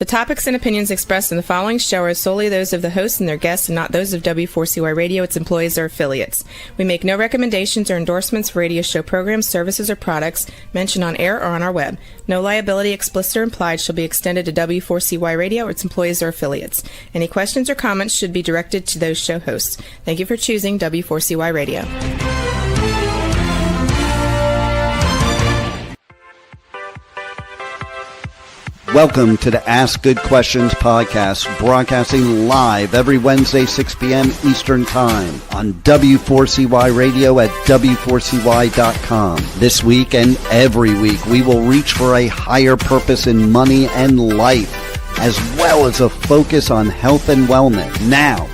topics and opinions expressed in the following show are solely those of the hosts and their guests and not those of W4CY Radio, its employees, or affiliates. We make no recommendations or endorsements for radio show programs, services, or products mentioned on air or on our web. No liability, explicit or implied, shall be extended to W4CY Radio or its employees or affiliates. Any questions or comments should be directed to those show hosts. Thank you for choosing W4CY Radio. Welcome to the Ask Good Questions podcast, broadcasting live every Wednesday, 6 p.m. Eastern Time on W4CY Radio at W4CY.com. This week and every week, we will reach for a higher purpose in money and life, as well as a focus on health and wellness. Now,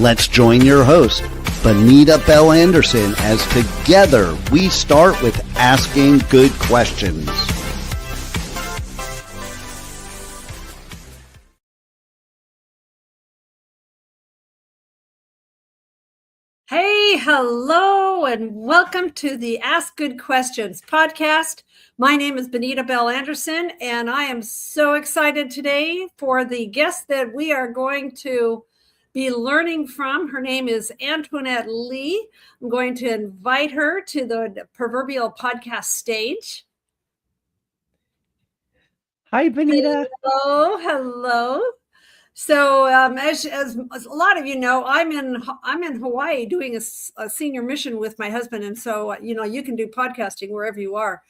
let's join your host, Benita Bell Anderson, as together we start with Asking Good Questions. Hey, hello, and welcome to the Ask Good Questions podcast. My name is Benita Bell Anderson, and I am so excited today for the guest that we are going to be learning from. Her name is Antoinette Lee. I'm going to invite her to the proverbial podcast stage. Hi, Benita. Hello. So, as a lot of you know, I'm in Hawaii doing a senior mission with my husband, and so you can do podcasting wherever you are.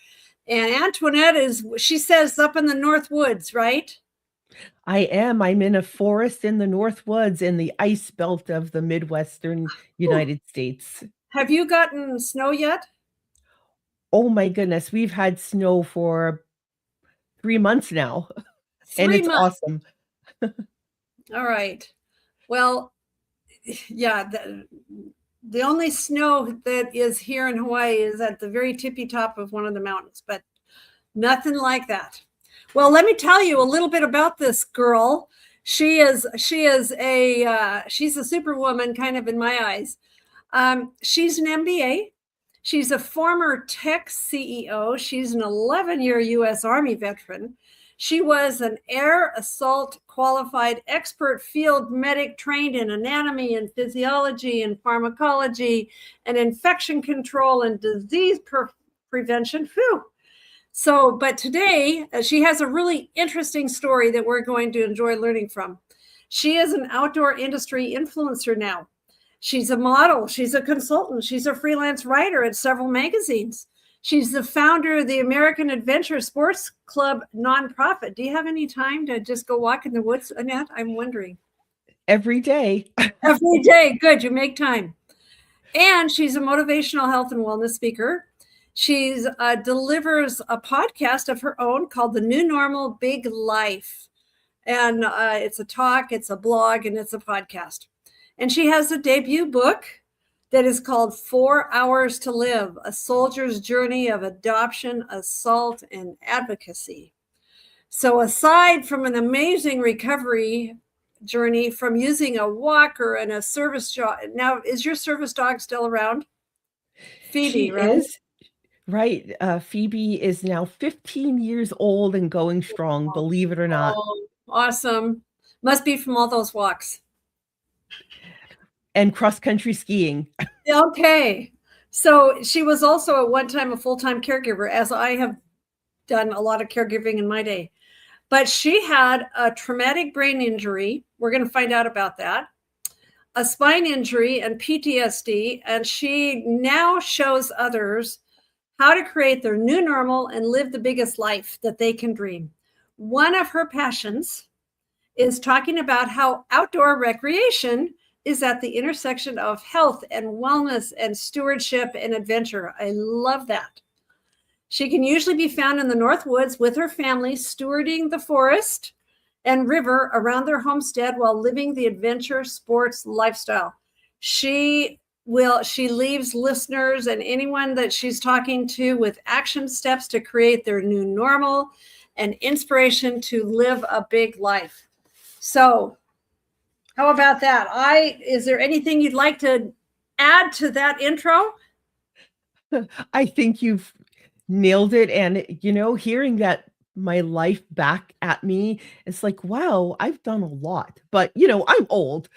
And Antoinette she says, up in the North Woods, right? I am. I'm in a forest in the North Woods in the ice belt of the Midwestern United States. Have you gotten snow yet? Oh my goodness, we've had snow for 3 months now, and it's awesome. All right. Well, yeah, the only snow that is here in Hawaii is at the very tippy top of one of the mountains, but nothing like that. Well, let me tell you a little bit about this girl. She's a superwoman, kind of in my eyes. She's an MBA. She's a former tech CEO. She's an 11-year U.S. Army veteran. She was an air assault qualified expert field medic trained in anatomy and physiology and pharmacology and infection control and disease prevention. So, but today she has a really interesting story that we're going to enjoy learning from. She is an outdoor industry influencer now. She's a model. She's a consultant. She's a freelance writer at several magazines. She's the founder of the American Adventure Sports Club nonprofit. Do you have any time to just go walk in the woods, Annette? I'm wondering. Every day. Every day. Good. You make time. And she's a motivational health and wellness speaker. She delivers a podcast of her own called The New Normal Big Life. And it's a talk, it's a blog, and it's a podcast. And she has a debut book that is called 4 Hours to Live, A Soldier's Journey of Adoption, Assault, and Advocacy. So aside from an amazing recovery journey from using a walker and a service dog, now is your service dog still around? Phoebe, she right? Is. Right. Phoebe is now 15 years old and going strong, believe it or not. Oh, awesome. Must be from all those walks. And cross-country skiing. Okay. So she was also at one time a full-time caregiver, as I have done a lot of caregiving in my day. But she had a traumatic brain injury. We're going to find out about that. A spine injury and PTSD. And she now shows others how to create their new normal and live the biggest life that they can dream. One of her passions is talking about how outdoor recreation is at the intersection of health and wellness and stewardship and adventure. I love that. She can usually be found in the North Woods with her family, stewarding the forest and river around their homestead while living the adventure sports lifestyle. She leaves listeners and anyone that she's talking to with action steps to create their new normal and inspiration to live a big life. So, how about that? Is there anything you'd like to add to that intro? I think you've nailed it. And, hearing that my life back at me, it's like, wow, I've done a lot. But, I'm old.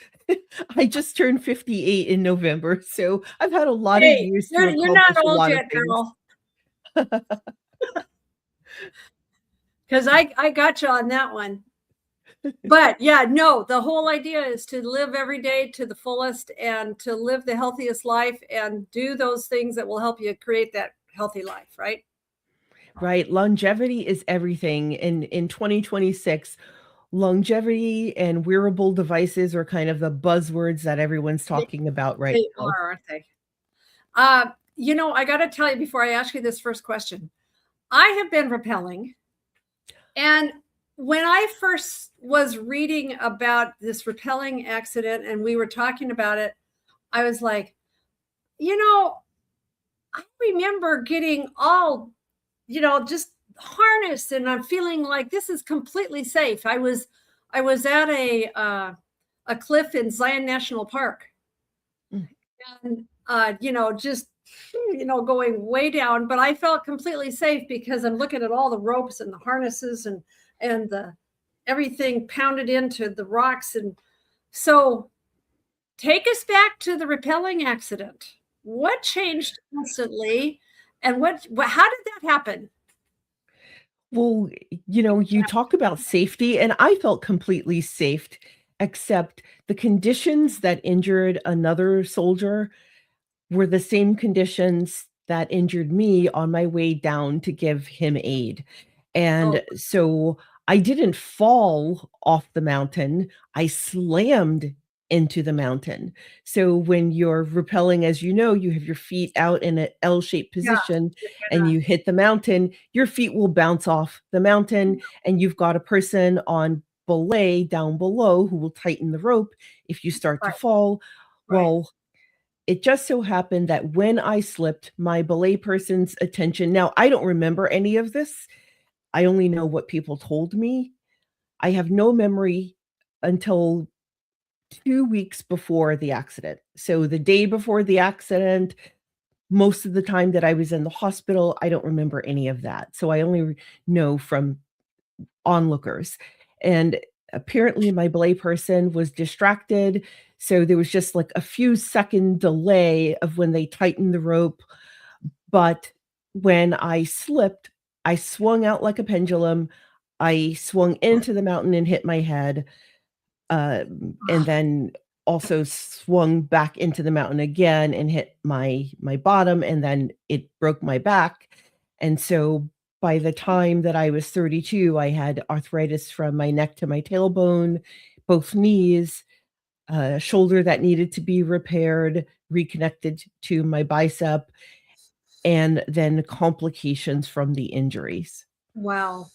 I just turned 58 in November, so I've had a lot of Hey, years to you're not accomplish a old lot of yet, things. girl. Because I got you on that one. But yeah, no, the whole idea is to live every day to the fullest and to live the healthiest life and do those things that will help you create that healthy life, right? Right? Longevity is everything. In 2026, longevity and wearable devices are kind of the buzzwords that everyone's They, talking about right they now. are, aren't they? I got to tell you before I ask you this first question, I have been rappelling. And when I first was reading about this rappelling accident and we were talking about it, I was like, I remember getting all, just harnessed, and I'm feeling like this is completely safe. I was at a cliff in Zion National Park, Mm. and just going way down, but I felt completely safe because I'm looking at all the ropes and the harnesses and the everything pounded into the rocks. And so take us back to the rappelling accident. What changed instantly, and how did that happen? Well, you talk about safety, and I felt completely safe, except the conditions that injured another soldier were the same conditions that injured me on my way down to give him aid. Oh, And so I didn't fall off the mountain, I slammed into the mountain. So when you're rappelling, as you have your feet out in an L-shaped yeah, position you're and gonna, you hit the mountain, your feet will bounce off the mountain, and you've got a person on belay down below who will tighten the rope if you start to right, fall. right. Well, it just so happened that when I slipped, my belay person's attention, now I don't remember any of this. I only know what people told me. I have no memory until 2 weeks before the accident. So the day before the accident, most of the time that I was in the hospital, I don't remember any of that. So I only know from onlookers. And apparently my belay person was distracted. So there was just like a few second delay of when they tightened the rope. But when I slipped, I swung out like a pendulum. I swung into the mountain and hit my head, and then also swung back into the mountain again and hit my bottom, and then it broke my back. And so by the time that I was 32, I had arthritis from my neck to my tailbone, both knees, a shoulder that needed to be repaired, reconnected to my bicep, and then complications from the injuries. Wow.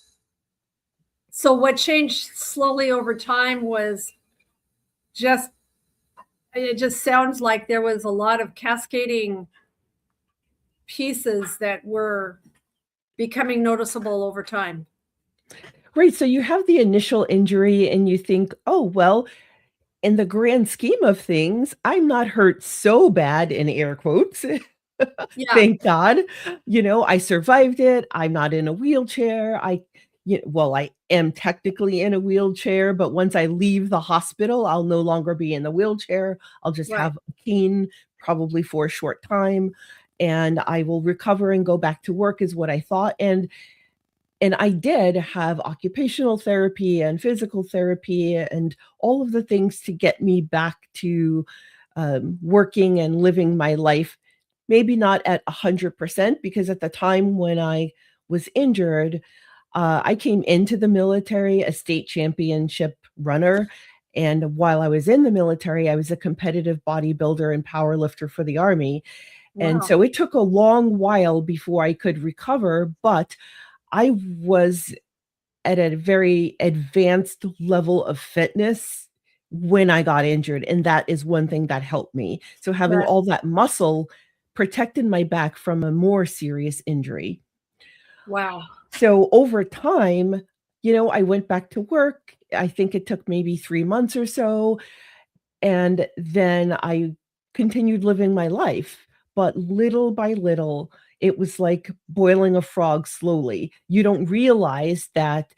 So what changed slowly over time was just, it just sounds like there was a lot of cascading pieces that were becoming noticeable over time. Right, so you have the initial injury and you think, "Oh, well, in the grand scheme of things, I'm not hurt so bad," in air quotes. Yeah, Thank God. I survived it. I'm not in a wheelchair. Well, I am technically in a wheelchair, but once I leave the hospital, I'll no longer be in the wheelchair. I'll just right. have a cane, probably for a short time, and I will recover and go back to work is what I thought. And I did have occupational therapy and physical therapy and all of the things to get me back to working and living my life. Maybe not at 100%, because at the time when I was injured, I came into the military a state championship runner. And while I was in the military, I was a competitive bodybuilder and power lifter for the Army. And Wow. so it took a long while before I could recover, but I was at a very advanced level of fitness when I got injured, and that is one thing that helped me. So having Right. all that muscle protected my back from a more serious injury. Wow. So over time, I went back to work. I think it took maybe 3 months or so, and then I continued living my life. But little by little, it was like boiling a frog slowly. You don't realize that,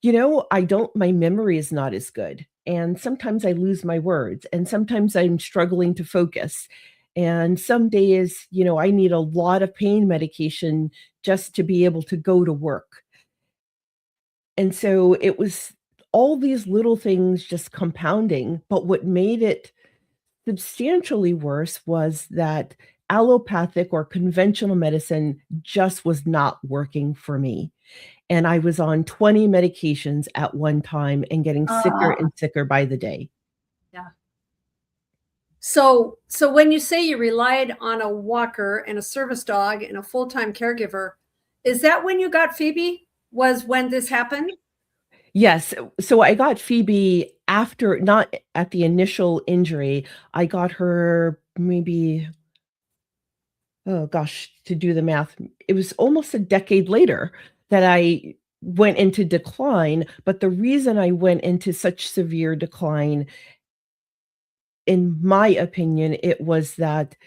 my memory is not as good. And sometimes I lose my words, and sometimes I'm struggling to focus. And some days, I need a lot of pain medication just to be able to go to work. And so it was all these little things just compounding. But what made it substantially worse was that allopathic or conventional medicine just was not working for me. And I was on 20 medications at one time and getting sicker and sicker by the day. Yeah. So when you say you relied on a walker and a service dog and a full-time caregiver, is that when you got Phoebe? Was when this happened? Yes. So I got Phoebe after, not at the initial injury. I got her maybe, oh gosh, to do the math, it was almost a decade later that I went into decline. But the reason I went into such severe decline, in my opinion, it was that,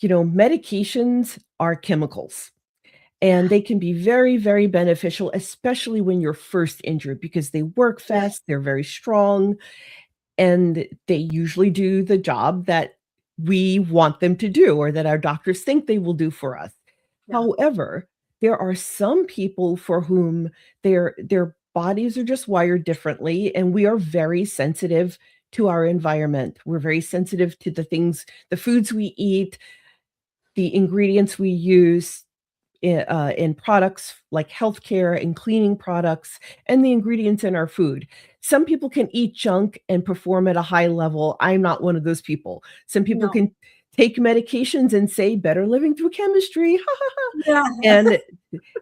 medications are chemicals. And they can be very, very beneficial, especially when you're first injured, because they work fast, they're very strong, and they usually do the job that we want them to do or that our doctors think they will do for us. Yeah. However, there are some people for whom their bodies are just wired differently, and we are very sensitive to our environment. We're very sensitive to the foods we eat, the ingredients we use in products like healthcare and cleaning products, and the ingredients in our food. Some people can eat junk and perform at a high level. I'm not one of those people. Some people can take medications and say better living through chemistry. Yeah.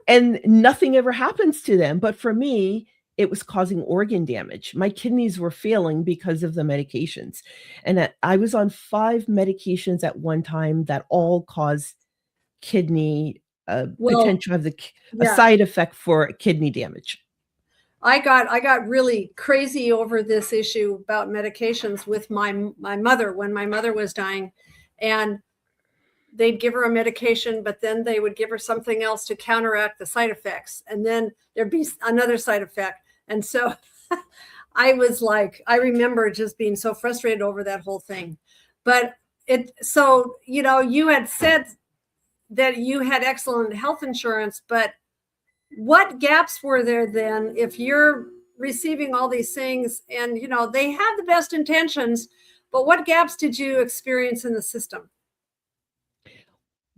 And nothing ever happens to them. But for me, it was causing organ damage. My kidneys were failing because of the medications. And I was on 5 medications at one time that all caused kidney potential of a side effect for kidney damage. I got really crazy over this issue about medications with my mother when my mother was dying, and they'd give her a medication, but then they would give her something else to counteract the side effects, and then there'd be another side effect. And so I remember just being so frustrated over that whole thing. But you had said that you had excellent health insurance, but what gaps were there then if you're receiving all these things and, they have the best intentions, but what gaps did you experience in the system?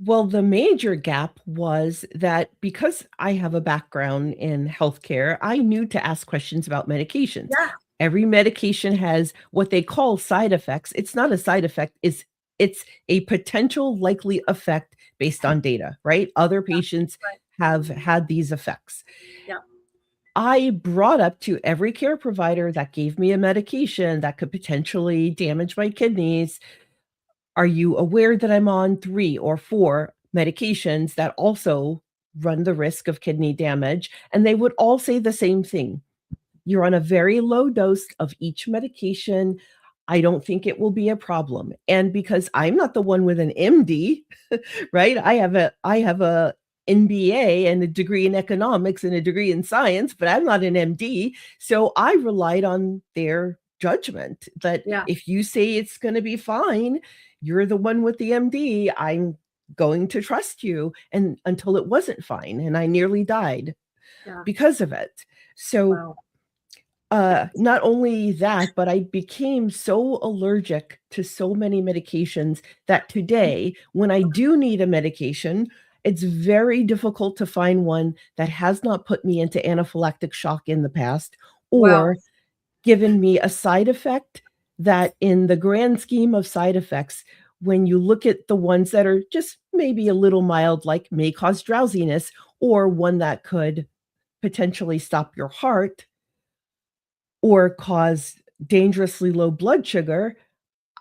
Well, the major gap was that because I have a background in healthcare, I knew to ask questions about medications. Yeah. Every medication has what they call side effects. It's not a side effect, it's a potential likely effect based on data, right? Other patients have had these effects. Yeah. I brought up to every care provider that gave me a medication that could potentially damage my kidneys, are you aware that I'm on 3 or 4 medications that also run the risk of kidney damage? And they would all say the same thing. You're on a very low dose of each medication. I don't think it will be a problem. And because I'm not the one with an MD, right? I have a MBA and a degree in economics and a degree in science, but I'm not an MD. So I relied on their judgment that if you say it's going to be fine, you're the one with the MD, I'm going to trust you. And until it wasn't fine. And I nearly died because of it. So not only that, but I became so allergic to so many medications that today, when I do need a medication, it's very difficult to find one that has not put me into anaphylactic shock in the past or given me a side effect that, in the grand scheme of side effects, when you look at the ones that are just maybe a little mild, like may cause drowsiness, or one that could potentially stop your heart or cause dangerously low blood sugar,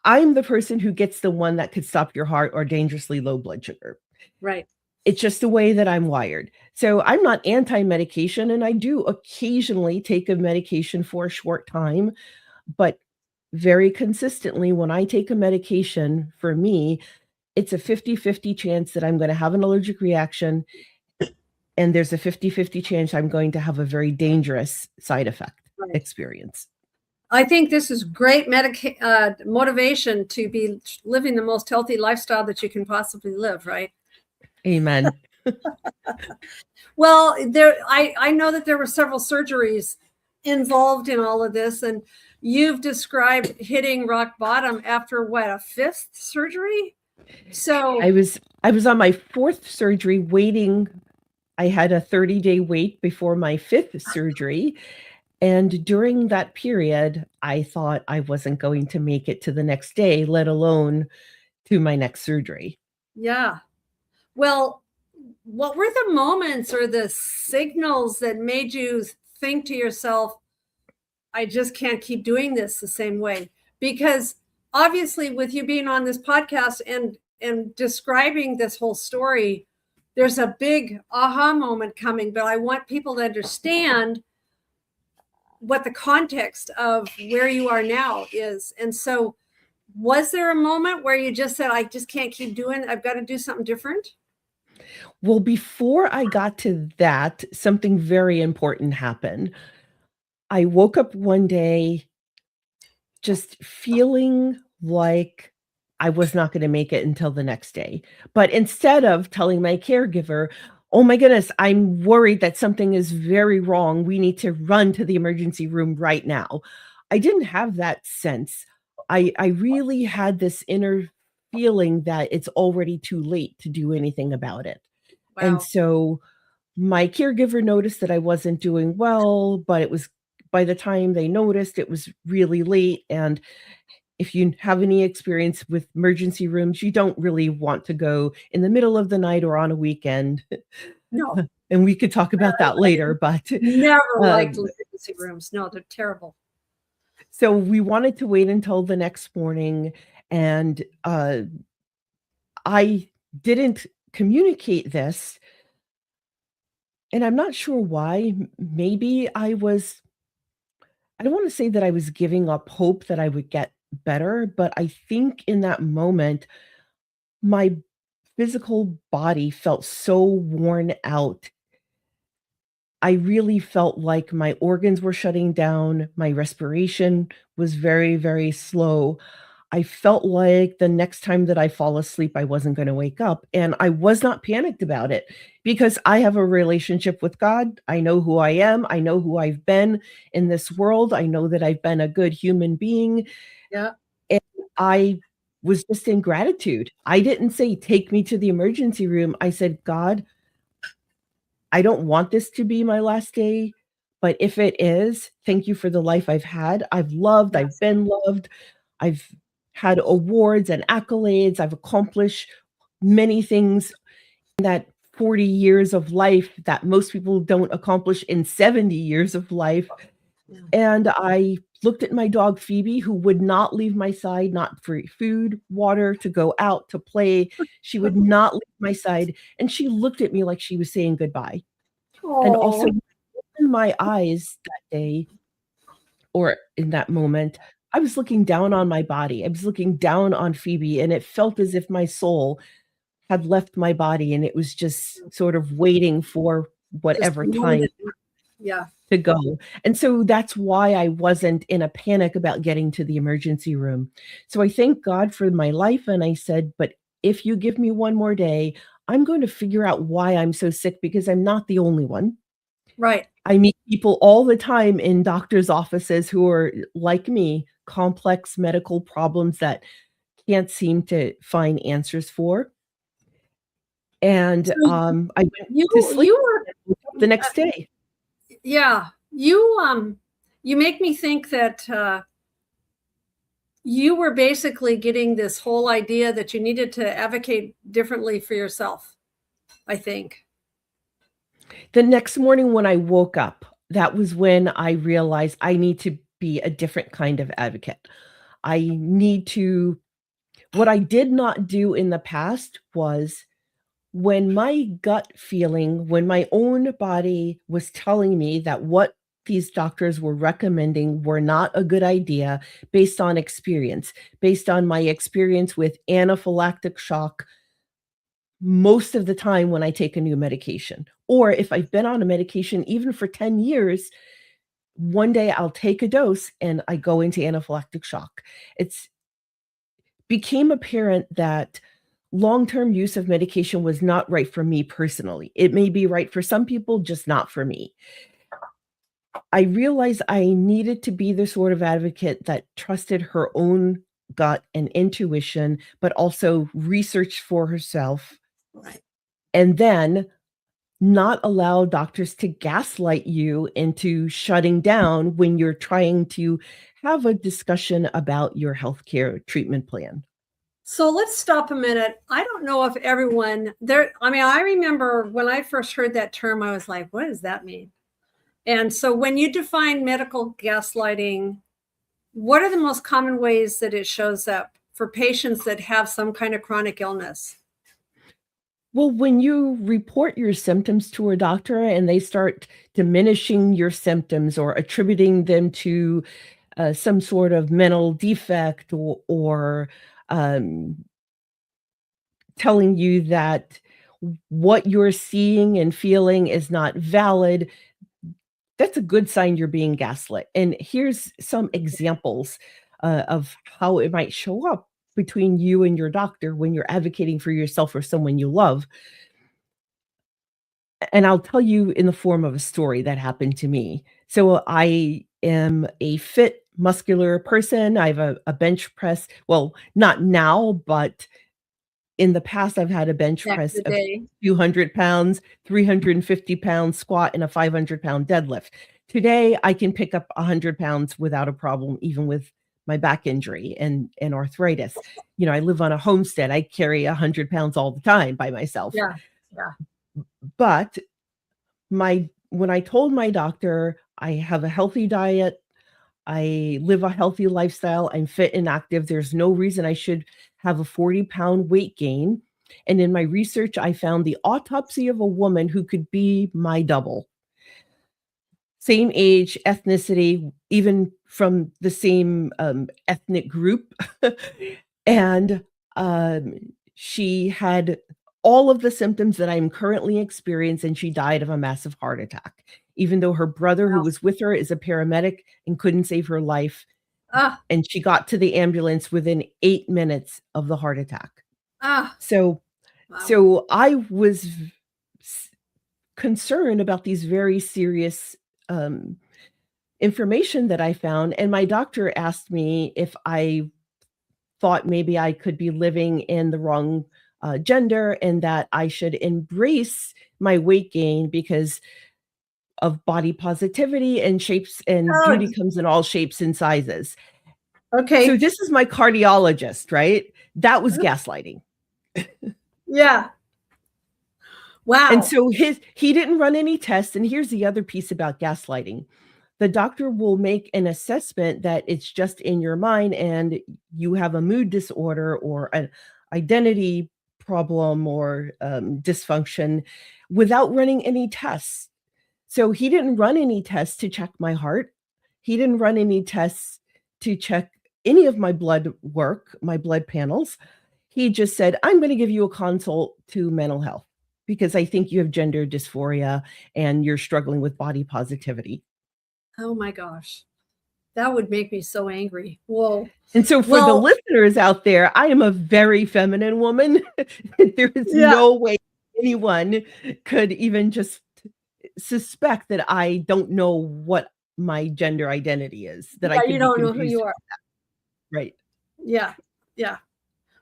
I'm the person who gets the one that could stop your heart or dangerously low blood sugar. Right. It's just the way that I'm wired. So I'm not anti-medication, and I do occasionally take a medication for a short time, but very consistently, when I take a medication, for me, it's a 50-50 chance that I'm going to have an allergic reaction, and there's a 50-50 chance I'm going to have a very dangerous side effect experience. I think this is great motivation to be living the most healthy lifestyle that you can possibly live, right? Amen. Well, I know that there were several surgeries involved in all of this, and you've described hitting rock bottom after what, a 5th surgery? So I was on my 4th surgery waiting. I had a 30-day wait before my 5th surgery. And during that period, I thought I wasn't going to make it to the next day, let alone to my next surgery. Yeah. Well, what were the moments or the signals that made you think to yourself, I just can't keep doing this the same way? Because obviously with you being on this podcast and describing this whole story, there's a big aha moment coming, but I want people to understand what the context of where you are now is. And so was there a moment where you just said, I just can't keep doing it, I've got to do something different? Well, before I got to that, something very important happened. I woke up one day just feeling like I was not going to make it until the next day. But instead of telling my caregiver, oh my goodness, I'm worried that something is very wrong, we need to run to the emergency room right now, I didn't have that sense. I really had this inner feeling that it's already too late to do anything about it. Wow. And so my caregiver noticed that I wasn't doing well, but it was, by the time they noticed, it was really late. And if you have any experience with emergency rooms, you don't really want to go in the middle of the night or on a weekend. No. And we could talk about that later, but Never liked emergency rooms. No, they're terrible. So we wanted to wait until the next morning, and I didn't communicate this, and I'm not sure why. Maybe I don't want to say that I was giving up hope that I would get better, but I think in that moment, my physical body felt so worn out. I really felt like my organs were shutting down. My respiration was very, very slow. I felt like the next time that I fall asleep, I wasn't going to wake up. And I was not panicked about it because I have a relationship with God. I know who I am. I know who I've been in this world. I know that I've been a good human being. Yeah. And I was just in gratitude. I didn't say, take me to the emergency room. I said, God, I don't want this to be my last day, but if it is, thank you for the life I've had. I've loved, I've been loved. I've had awards and accolades. I've accomplished many things in that 40 years of life that most people don't accomplish in 70 years of life. And I looked at my dog, Phoebe, who would not leave my side, not for food, water, to go out, to play. She would not leave my side. And she looked at me like she was saying goodbye. Oh. And also in my eyes that day, or in that moment, I was looking down on my body. I was looking down on Phoebe, and it felt as if my soul had left my body, and it was just sort of waiting for whatever time to go. And so that's why I wasn't in a panic about getting to the emergency room. So I thank God for my life. And I said, but if you give me one more day, I'm going to figure out why I'm so sick, because I'm not the only one. Right. I meet people all the time in doctors' offices who are like me, complex medical problems that can't seem to find answers for. And So I went to sleep the next day. Yeah, you make me think that you were basically getting this whole idea that you needed to advocate differently for yourself, I think. The next morning when I woke up, that was when I realized I need to be a different kind of advocate. What I did not do in the past was, when my gut feeling, when my own body was telling me that what these doctors were recommending were not a good idea based on experience, based on my experience with anaphylactic shock most of the time when I take a new medication. Or if I've been on a medication even for 10 years, one day I'll take a dose and I go into anaphylactic shock. It's became apparent that long-term use of medication was not right for me personally. It may be right for some people, just not for me. I realized I needed to be the sort of advocate that trusted her own gut and intuition, but also researched for herself. Right. And then not allow doctors to gaslight you into shutting down when you're trying to have a discussion about your healthcare treatment plan. So let's stop a minute. I don't know if everyone there, I mean, I remember when I first heard that term, I was like, what does that mean? And so when you define medical gaslighting, what are the most common ways that it shows up for patients that have some kind of chronic illness? Well, when you report your symptoms to a doctor and they start diminishing your symptoms or attributing them to some sort of mental defect or telling you that what you're seeing and feeling is not valid, that's a good sign you're being gaslit. And here's some examples of how it might show up between you and your doctor when you're advocating for yourself or someone you love. And I'll tell you in the form of a story that happened to me. So I am a fit, muscular person. I have a bench press. Well, not now, but in the past, I've had a bench Back press in the of day. 200 pounds, 350 pounds squat, and a 500 pound deadlift. Today, I can pick up 100 pounds without a problem, even with my back injury and arthritis. You know, I live on a homestead. I carry 100 pounds all the time by myself. Yeah. Yeah. But when I told my doctor I have a healthy diet, I live a healthy lifestyle, I'm fit and active, there's no reason I should have a 40-pound weight gain. And in my research, I found the autopsy of a woman who could be my double. Same age, ethnicity, even from the same ethnic group. And she had all of the symptoms that I'm currently experiencing, and she died of a massive heart attack, even though her brother, who was with her, is a paramedic and couldn't save her life. Ah, And she got to the ambulance within 8 minutes of the heart attack. ah, So wow. so I was concerned about these very serious information that I found. And my doctor asked me if I thought maybe I could be living in the wrong gender and that I should embrace my weight gain because of body positivity and shapes, and Oh, beauty comes in all shapes and sizes. okay. So this is my cardiologist, right? That was gaslighting. Yeah. Wow. And so he didn't run any tests. And here's the other piece about gaslighting. The doctor will make an assessment that it's just in your mind and you have a mood disorder or an identity problem or dysfunction without running any tests. So he didn't run any tests to check my heart. He didn't run any tests to check any of my blood work, my blood panels. He just said, I'm going to give you a consult to mental health because I think you have gender dysphoria and you're struggling with body positivity. Oh my gosh. That would make me so angry. Whoa. And so for the listeners out there, I am a very feminine woman. There is no way anyone could even just suspect that I don't know what my gender identity is. That I could you don't know who you are. Right. Yeah. Yeah.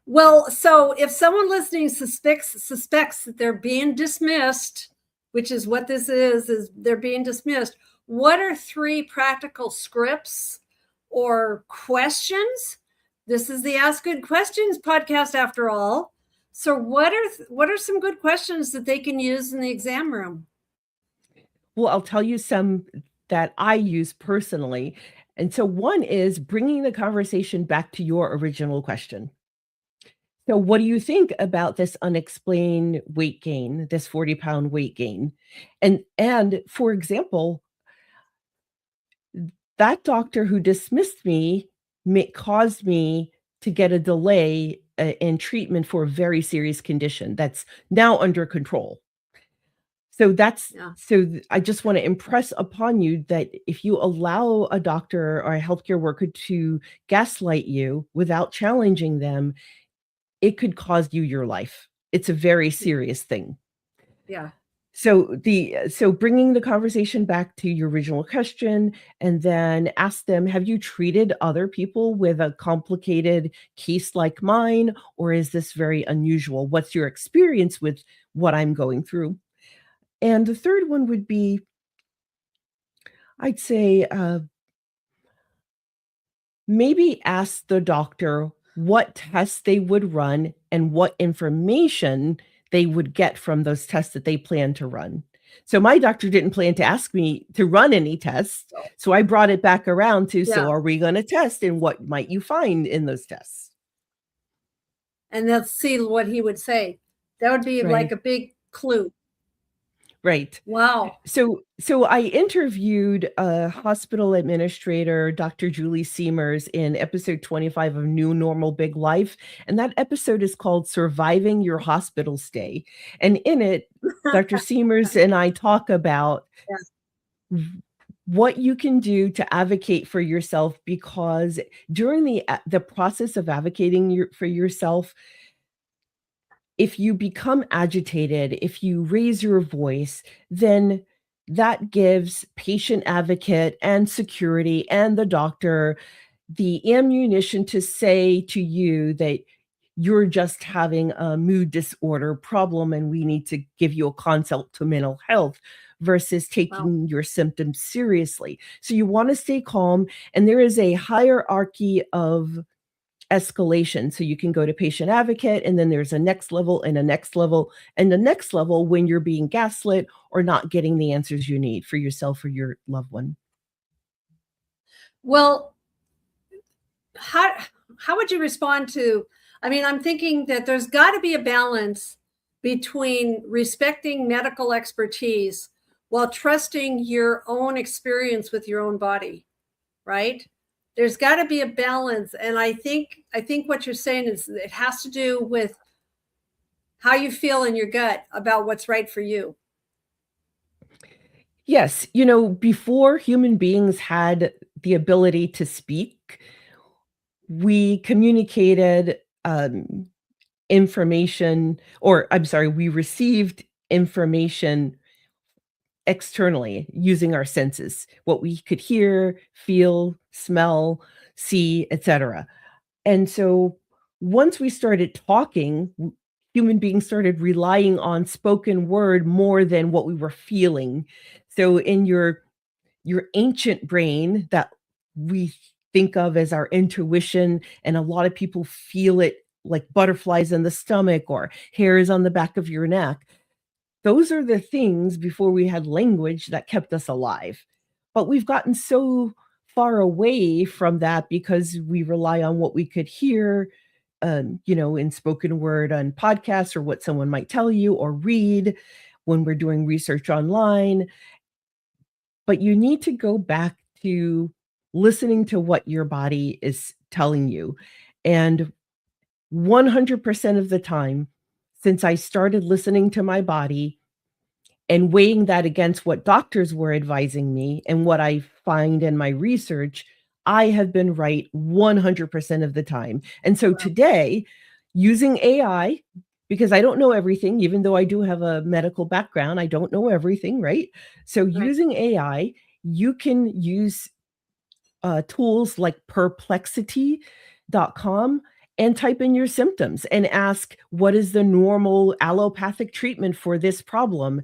Well, so if someone listening suspects that they're being dismissed, which is what this is they're being dismissed, what are 3 practical scripts or questions? This is the Ask Good Questions podcast after all. So what are some good questions that they can use in the exam room? Well, I'll tell you some that I use personally. And so one is bringing the conversation back to your original question. So what do you think about this unexplained weight gain, this 40-pound weight gain? And for example, that doctor who dismissed me caused me to get a delay in treatment for a very serious condition that's now under control. So I just want to impress upon you that if you allow a doctor or a healthcare worker to gaslight you without challenging them, it could cost you your life. It's a very serious thing. Yeah. So bringing the conversation back to your original question, and then ask them, have you treated other people with a complicated case like mine, or is this very unusual? What's your experience with what I'm going through? And the third one would be, I'd say, maybe ask the doctor what tests they would run and what information they would get from those tests that they plan to run. So my doctor didn't plan to ask me to run any tests. So I brought it back around to, so are we going to test, and what might you find in those tests? And let's see what he would say. That would be like a big clue. Right. Wow. So I interviewed a hospital administrator, Dr. Julie Seamers, in episode 25 of New Normal Big Life. And that episode is called Surviving Your Hospital Stay. And in it, Dr. Seamers and I talk about what you can do to advocate for yourself, because during the process of advocating for yourself, if you become agitated, if you raise your voice, then that gives patient advocate and security and the doctor the ammunition to say to you that you're just having a mood disorder problem and we need to give you a consult to mental health, versus taking your symptoms seriously. So you want to stay calm, and there is a hierarchy of escalation. So you can go to patient advocate, and then there's a next level and a next level and the next level when you're being gaslit or not getting the answers you need for yourself or your loved one. Well, how would you respond to, I mean, I'm thinking that there's got to be a balance between respecting medical expertise while trusting your own experience with your own body, right? There's got to be a balance. And I think what you're saying is it has to do with how you feel in your gut about what's right for you. Yes. Before human beings had the ability to speak, we communicated information, we received information externally using our senses, what we could hear, feel, smell, see, etc. And so once we started talking, human beings started relying on spoken word more than what we were feeling. So in your ancient brain that we think of as our intuition, and a lot of people feel it like butterflies in the stomach or hairs on the back of your neck. Those are the things before we had language that kept us alive. But we've gotten so far away from that because we rely on what we could hear, in spoken word on podcasts, or what someone might tell you or read when we're doing research online. But you need to go back to listening to what your body is telling you. And 100% of the time, since I started listening to my body and weighing that against what doctors were advising me and what I find in my research, I have been right 100% of the time. And so today, using AI, because I don't know everything, even though I do have a medical background, I don't know everything, right? So using AI, you can use tools like perplexity.com and type in your symptoms and ask, what is the normal allopathic treatment for this problem?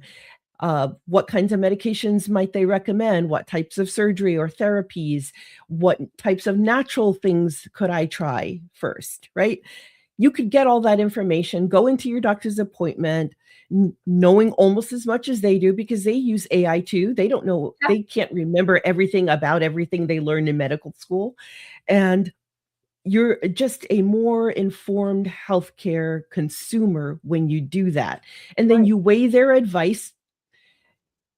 What kinds of medications might they recommend? What types of surgery or therapies? What types of natural things could I try first, right? You could get all that information, go into your doctor's appointment, knowing almost as much as they do, because they use AI too. They don't know, they can't remember everything about everything they learned in medical school. And you're just a more informed healthcare consumer when you do that. And then you weigh their advice.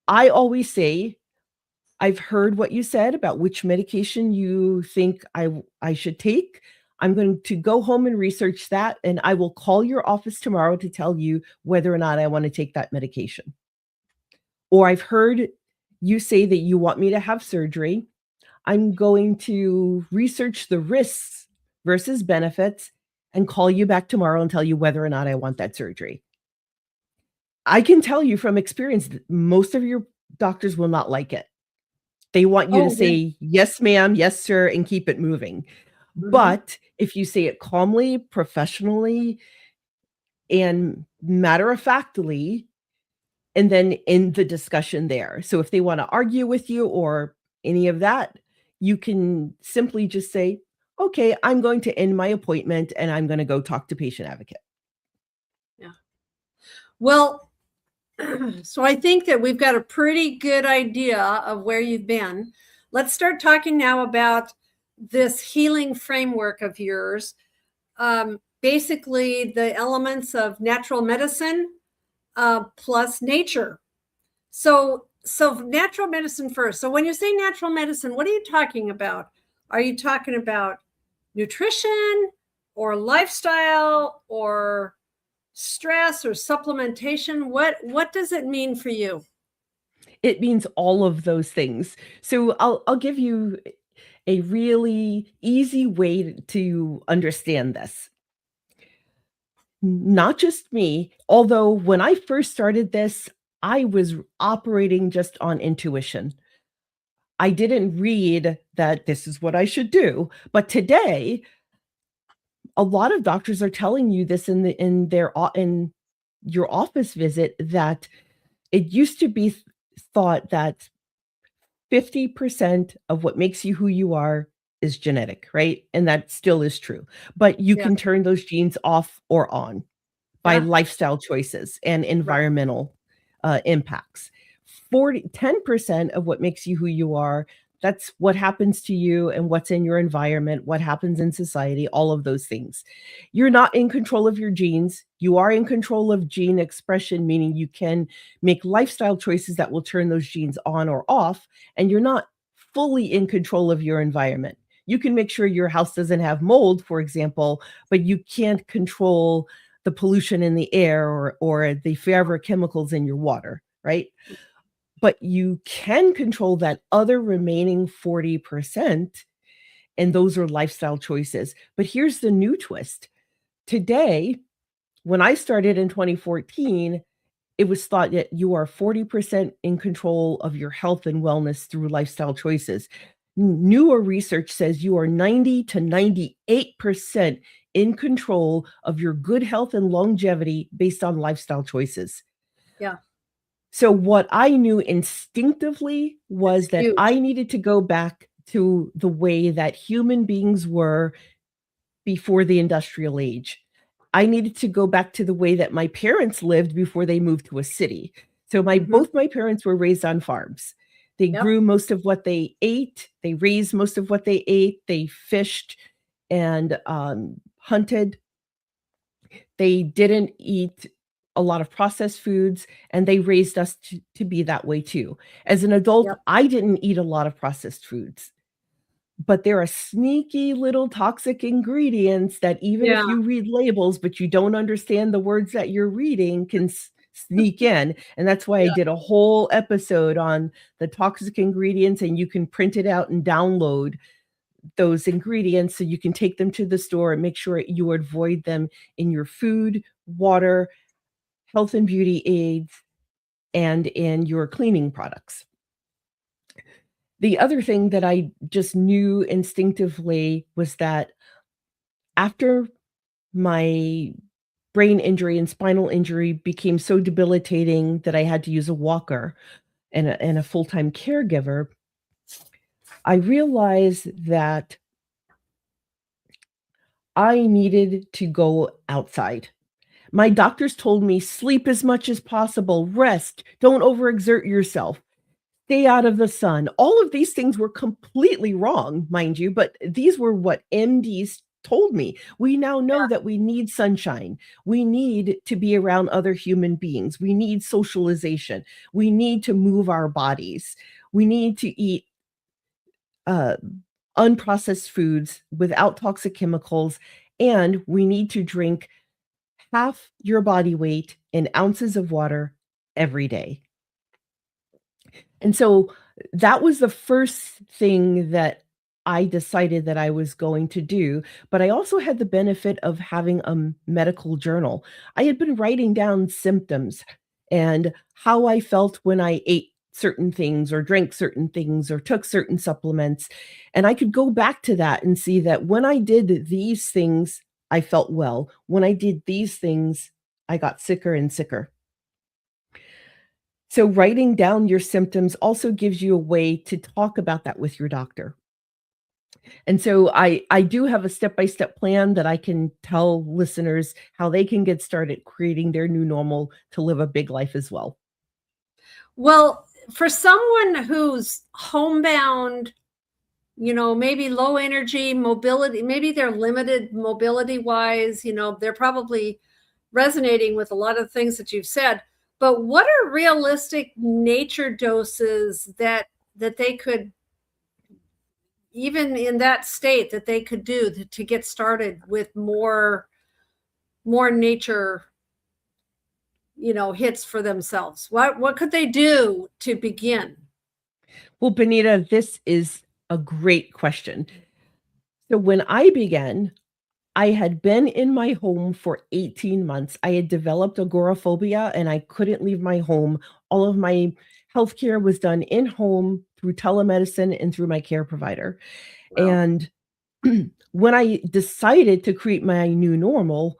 I always say, I've heard what you said about which medication you think I should take. I'm going to go home and research that, and I will call your office tomorrow to tell you whether or not I want to take that medication. Or I've heard you say that you want me to have surgery. I'm going to research the risks versus benefits and call you back tomorrow and tell you whether or not I want that surgery. I can tell you from experience that most of your doctors will not like it. They want you to say, yes, ma'am, yes, sir, and keep it moving. Mhm. But if you say it calmly, professionally, and matter-of-factly, and then in the discussion there. So if they want to argue with you or any of that, you can simply just say, okay, I'm going to end my appointment and I'm going to go talk to patient advocate. Yeah. Well, so I think that we've got a pretty good idea of where you've been. Let's start talking now about this healing framework of yours. Basically, the elements of natural medicine plus nature. So natural medicine first. So when you say natural medicine, what are you talking about? Are you talking about nutrition or lifestyle or stress or supplementation? What does it mean for you? It means all of those things. So I'll give you a really easy way to understand this. Not just me, although when I first started this, I was operating just on intuition. I didn't read that this is what I should do. But today, a lot of doctors are telling you this in your office visit, that it used to be thought that 50% of what makes you who you are is genetic, right? And that still is true. But you can turn those genes off or on by lifestyle choices and environmental impacts. 10% of what makes you who you are, that's what happens to you and what's in your environment, what happens in society, all of those things. You're not in control of your genes. You are in control of gene expression, meaning you can make lifestyle choices that will turn those genes on or off, and you're not fully in control of your environment. You can make sure your house doesn't have mold, for example, but you can't control the pollution in the air or the forever chemicals in your water, right? But you can control that other remaining 40%, and those are lifestyle choices. But here's the new twist. Today, when I started in 2014, it was thought that you are 40% in control of your health and wellness through lifestyle choices. Newer research says you are 90 to 98% in control of your good health and longevity based on lifestyle choices. Yeah. So what I knew instinctively was That's that huge. I needed to go back to the way that human beings were before the industrial age. I needed to go back to the way that my parents lived before they moved to a city. So both my parents were raised on farms. They grew most of what they ate. They raised most of what they ate. They fished and hunted. They didn't eat a lot of processed foods, and they raised us to be that way too. As an adult, I didn't eat a lot of processed foods, but there are sneaky little toxic ingredients that even if you read labels, but you don't understand the words that you're reading, can sneak in. And that's why I did a whole episode on the toxic ingredients, and you can print it out and download those ingredients so you can take them to the store and make sure you avoid them in your food, water, health and beauty aids, and in your cleaning products. The other thing that I just knew instinctively was that after my brain injury and spinal injury became so debilitating that I had to use a walker and a full-time caregiver, I realized that I needed to go outside. My doctors told me, sleep as much as possible, rest, don't overexert yourself, stay out of the sun. All of these things were completely wrong, mind you, but these were what MDs told me. We now know that we need sunshine. We need to be around other human beings. We need socialization. We need to move our bodies. We need to eat uh, unprocessed foods without toxic chemicals, and we need to drink half your body weight in ounces of water every day. And so that was the first thing that I decided that I was going to do. But I also had the benefit of having a medical journal. I had been writing down symptoms and how I felt when I ate certain things or drank certain things or took certain supplements. And I could go back to that and see that when I did these things, I felt well. When I did these things, I got sicker and sicker. So writing down your symptoms also gives you a way to talk about that with your doctor. And so I do have a step-by-step plan that I can tell listeners how they can get started creating their new normal to live a big life as well. Well, for someone who's homebound, maybe low energy mobility, maybe they're limited mobility wise, they're probably resonating with a lot of things that you've said. But what are realistic nature doses that they could, even in that state, that they could do to get started with more nature, hits for themselves? What could they do to begin? Well, Benita, this is a great question. So when I began, I had been in my home for 18 months. I had developed agoraphobia and I couldn't leave my home. All of my healthcare was done in home through telemedicine and through my care provider. Wow. And when I decided to create my new normal,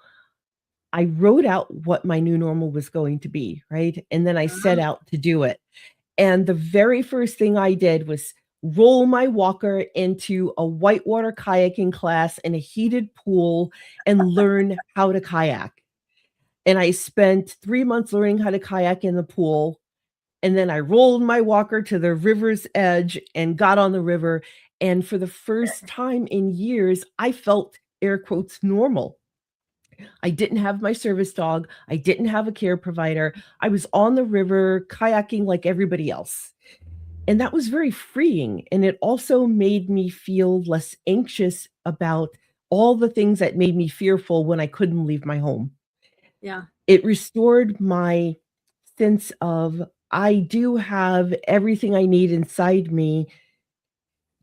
I wrote out what my new normal was going to be, right? And then I set out to do it. And the very first thing I did was roll my walker into a whitewater kayaking class in a heated pool and learn how to kayak. And I spent 3 months learning how to kayak in the pool. And then I rolled my walker to the river's edge and got on the river. And for the first time in years, I felt, air quotes, normal. I didn't have my service dog. I didn't have a care provider. I was on the river kayaking like everybody else. And that was very freeing. And it also made me feel less anxious about all the things that made me fearful when I couldn't leave my home. Yeah. It restored my sense of I do have everything I need inside me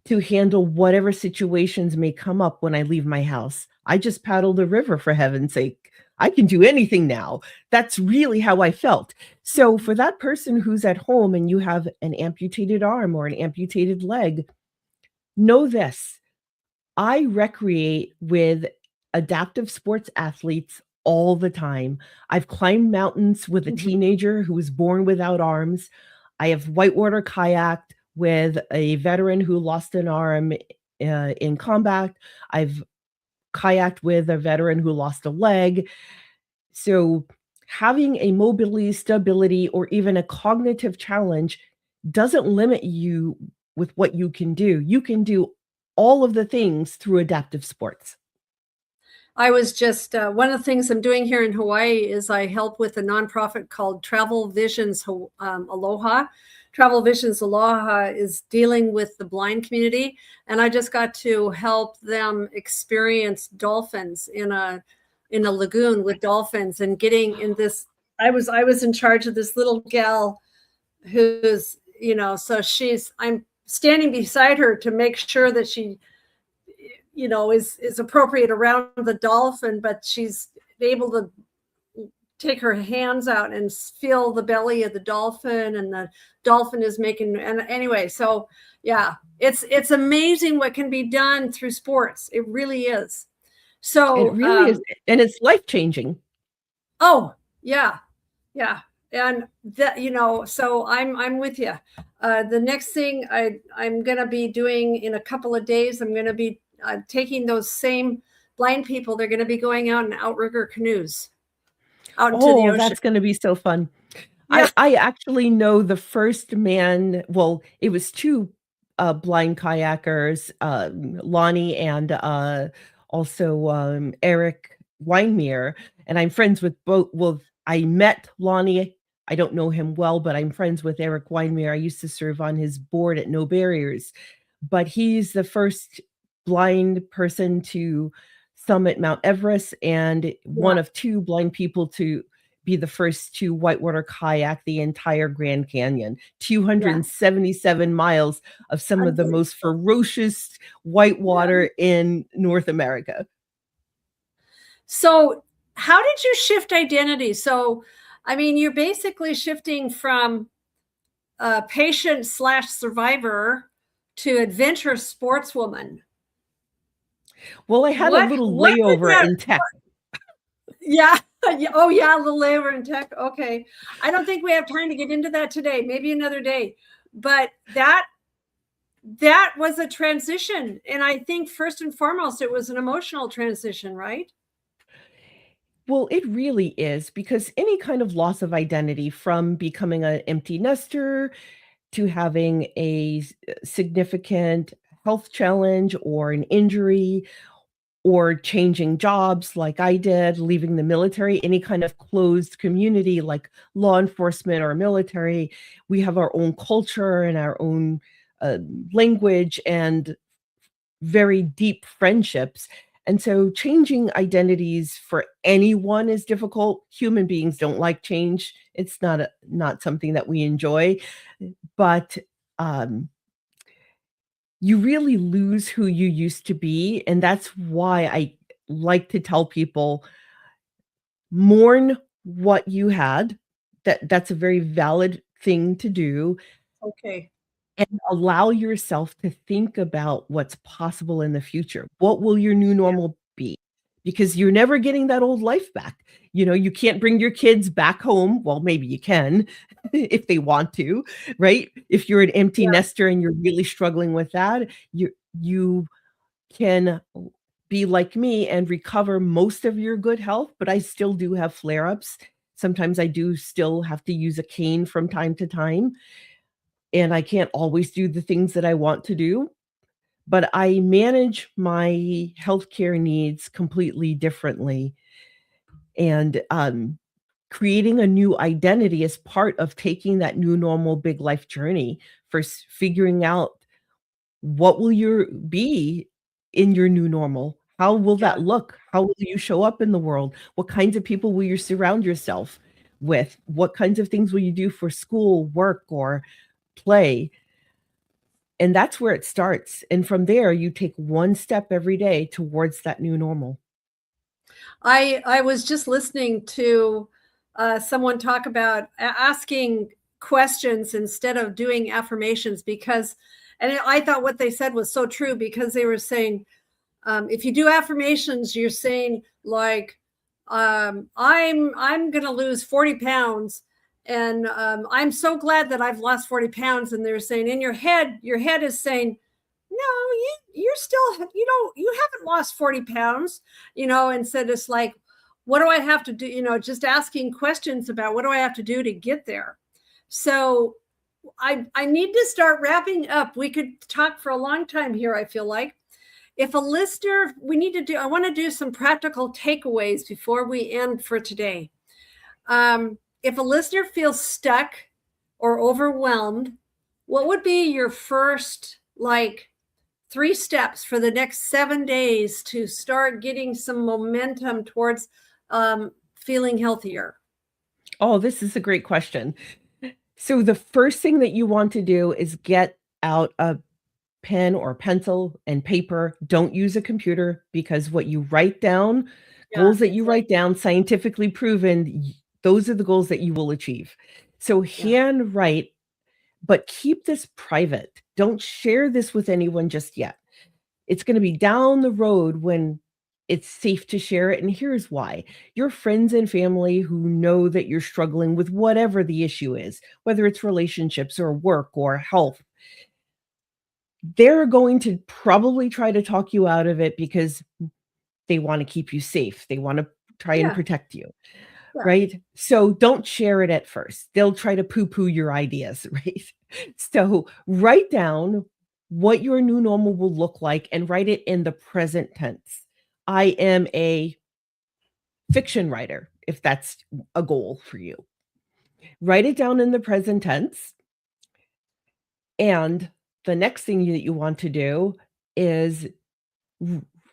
to handle whatever situations may come up when I leave my house. I just paddled a river, for heaven's sake. I can do anything now. That's really how I felt. So for that person who's at home and you have an amputated arm or an amputated leg, know this. I recreate with adaptive sports athletes all the time. I've climbed mountains with a teenager who was born without arms. I have whitewater kayaked with a veteran who lost an arm in combat. I've kayaked with a veteran who lost a leg. So having a mobility, stability, or even a cognitive challenge doesn't limit you with what you can do. You can do all of the things through adaptive sports. I was just, one of the things I'm doing here in Hawaii is I help with a nonprofit called Travel Visions Aloha. Travel Visions Aloha is dealing with the blind community. And I just got to help them experience dolphins in a lagoon with dolphins and getting in this. I was in charge of this little gal who's, so I'm standing beside her to make sure that she, is appropriate around the dolphin, but she's able to take her hands out and feel the belly of the dolphin, and the dolphin is making, and anyway, so yeah, it's amazing what can be done through sports. It really is. So it really is, and it's life-changing. Oh, yeah. Yeah. And that, so I'm with you. The next thing I'm going to be doing in a couple of days, I'm going to be taking those same blind people. They're going to be going out in outrigger canoes out into the ocean. That's going to be so fun. Yeah. I actually know the first man. Well, it was two blind kayakers, Lonnie and also Eric Weinmeier, and I'm friends with both. Well, I met Lonnie. I don't know him well, but I'm friends with Eric Weinmeier. I used to serve on his board at No Barriers, but he's the first blind person to summit Mount Everest and one of two blind people to be the first to whitewater kayak the entire Grand Canyon, 277 miles of some of the most ferocious whitewater in North America. So how did you shift identity? So, I mean, you're basically shifting from patient / survivor to adventure sportswoman. Well, I had a little layover in tech. Yeah. Oh, yeah. A little layover in tech. Okay. I don't think we have time to get into that today. Maybe another day. But that was a transition. And I think first and foremost, it was an emotional transition, right? Well, it really is, because any kind of loss of identity, from becoming an empty nester to having a significant health challenge or an injury, or changing jobs like I did, leaving the military, any kind of closed community like law enforcement or military, we have our own culture and our own language and very deep friendships. And so changing identities for anyone is difficult. Human beings don't like change. It's not something that we enjoy, but you really lose who you used to be. And that's why I like to tell people, mourn what you had. That's a very valid thing to do. Okay. And allow yourself to think about what's possible in the future. What will your new normal be? Because you're never getting that old life back. You can't bring your kids back home. Well, maybe you can if they want to, right? If you're an empty nester and you're really struggling with that, you can be like me and recover most of your good health, but I still do have flare-ups. Sometimes I do still have to use a cane from time to time. And I can't always do the things that I want to do, but I manage my healthcare needs completely differently. And creating a new identity is part of taking that new normal big life journey, for figuring out what will you be in your new normal. How will that look? How will you show up in the world? What kinds of people will you surround yourself with? What kinds of things will you do for school, work, or play? And that's where it starts. And from there, you take one step every day towards that new normal. I was just listening to someone talk about asking questions instead of doing affirmations, and I thought what they said was so true, because they were saying, if you do affirmations, you're saying like, I'm going to lose 40 pounds. And I'm so glad that I've lost 40 pounds. And they're saying in your head is saying, no, you're still, you haven't lost 40 pounds, and said, it's like, what do I have to do? Just asking questions about what do I have to do to get there? So I need to start wrapping up. We could talk for a long time here, I feel like. If a listener, I want to do some practical takeaways before we end for today. If a listener feels stuck or overwhelmed, what would be your first 3 steps for the next 7 days to start getting some momentum towards feeling healthier? Oh, this is a great question. So the first thing that you want to do is get out a pen or pencil and paper. Don't use a computer, because what you write down, goals that you write down, scientifically proven, those are the goals that you will achieve. So handwrite, but keep this private. Don't share this with anyone just yet. It's going to be down the road when it's safe to share it. And here's why. Your friends and family who know that you're struggling with whatever the issue is, whether it's relationships or work or health, they're going to probably try to talk you out of it because they want to keep you safe. They want to try and protect you. Right? So don't share it at first. They'll try to poo-poo your ideas, right? So write down what your new normal will look like and write it in the present tense. I am a fiction writer, if that's a goal for you. Write it down in the present tense. And the next thing that you want to do is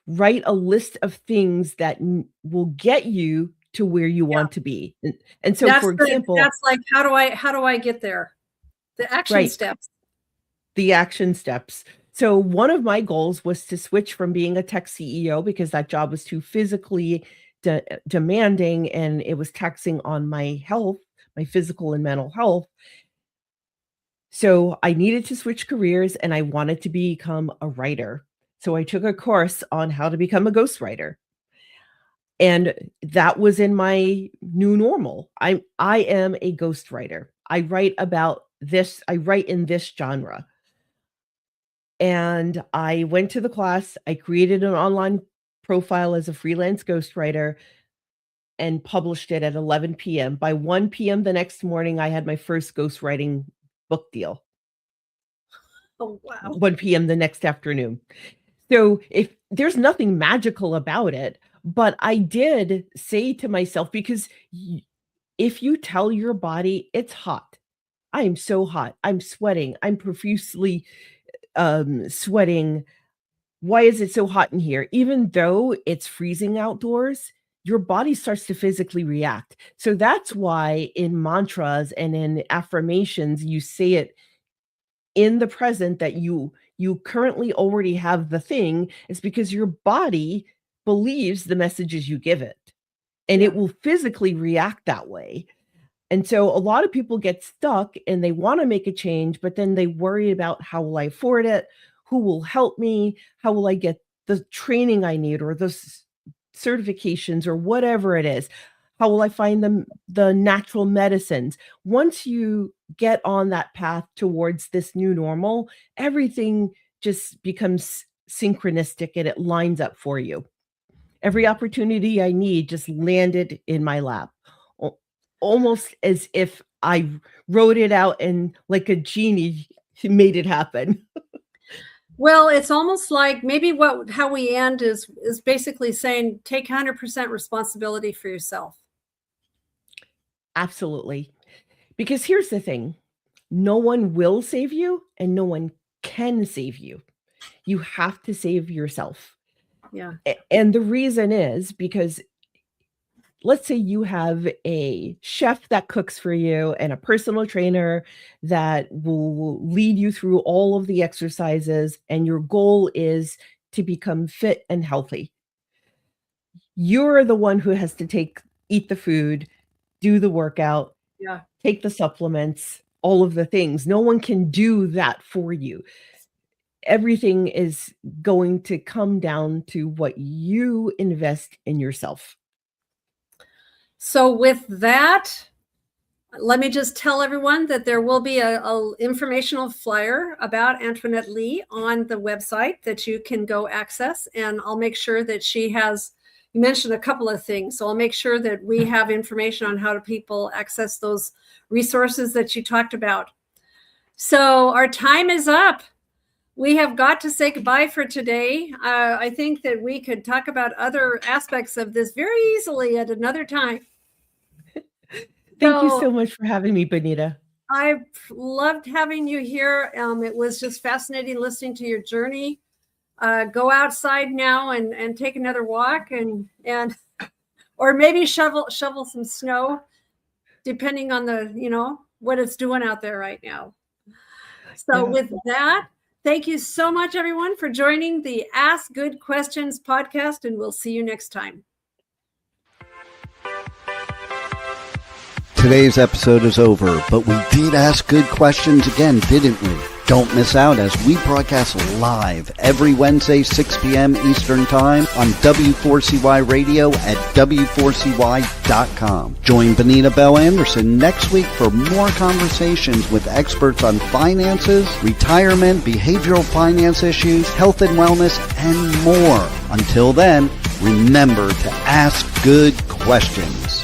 write a list of things that will get you to where you want to be. And so, for example, that's like, how do I get there? The action steps. The action steps. So one of my goals was to switch from being a tech CEO, because that job was too physically demanding and it was taxing on my health, my physical and mental health. So I needed to switch careers and I wanted to become a writer. So I took a course on how to become a ghostwriter. And that was in my new normal. I am a ghostwriter. I write about this. I write in this genre. And I went to the class. I created an online profile as a freelance ghostwriter and published it at 11 p.m. By 1 p.m. the next morning, I had my first ghostwriting book deal. Oh, wow. 1 p.m. the next afternoon. So if there's nothing magical about it, but I did say to myself, because if you tell your body it's hot, I am so hot, I'm sweating, I'm profusely sweating. Why is it so hot in here? Even though it's freezing outdoors, your body starts to physically react. So that's why in mantras and in affirmations, you say it in the present that you currently already have the thing. It's because your body believes the messages you give it, and it will physically react that way. And so a lot of people get stuck and they want to make a change, but then they worry about, how will I afford it? Who will help me? How will I get the training I need, or the certifications, or whatever it is? How will I find the natural medicines? Once you get on that path towards this new normal, everything just becomes synchronistic and it lines up for you. Every opportunity I need just landed in my lap, almost as if I wrote it out and like a genie made it happen. Well, it's almost like maybe how we end is basically saying, take 100% responsibility for yourself. Absolutely. Because here's the thing. No one will save you and no one can save you. You have to save yourself. Yeah. And the reason is because, let's say you have a chef that cooks for you and a personal trainer that will lead you through all of the exercises, and your goal is to become fit and healthy. You're the one who has to eat the food, do the workout, take the supplements, all of the things. No one can do that for you. Everything is going to come down to what you invest in yourself. So with that, let me just tell everyone that there will be a informational flyer about Antoinette Lee on the website that you can go access. And I'll make sure that she has, you mentioned a couple of things. So I'll make sure that we have information on how do people access those resources that you talked about. So our time is up. We have got to say goodbye for today. I think that we could talk about other aspects of this very easily at another time. Thank you so much for having me, Benita. I loved having you here. It was just fascinating listening to your journey. Go outside now and take another walk and or maybe shovel some snow, depending on what it's doing out there right now. So with that, thank you so much, everyone, for joining the Ask Good Questions podcast, and we'll see you next time. Today's episode is over, but we did ask good questions again, didn't we? Don't miss out as we broadcast live every Wednesday, 6 p.m. Eastern Time on W4CY Radio at W4CY.com. Join Benita Bell Anderson next week for more conversations with experts on finances, retirement, behavioral finance issues, health and wellness, and more. Until then, remember to ask good questions.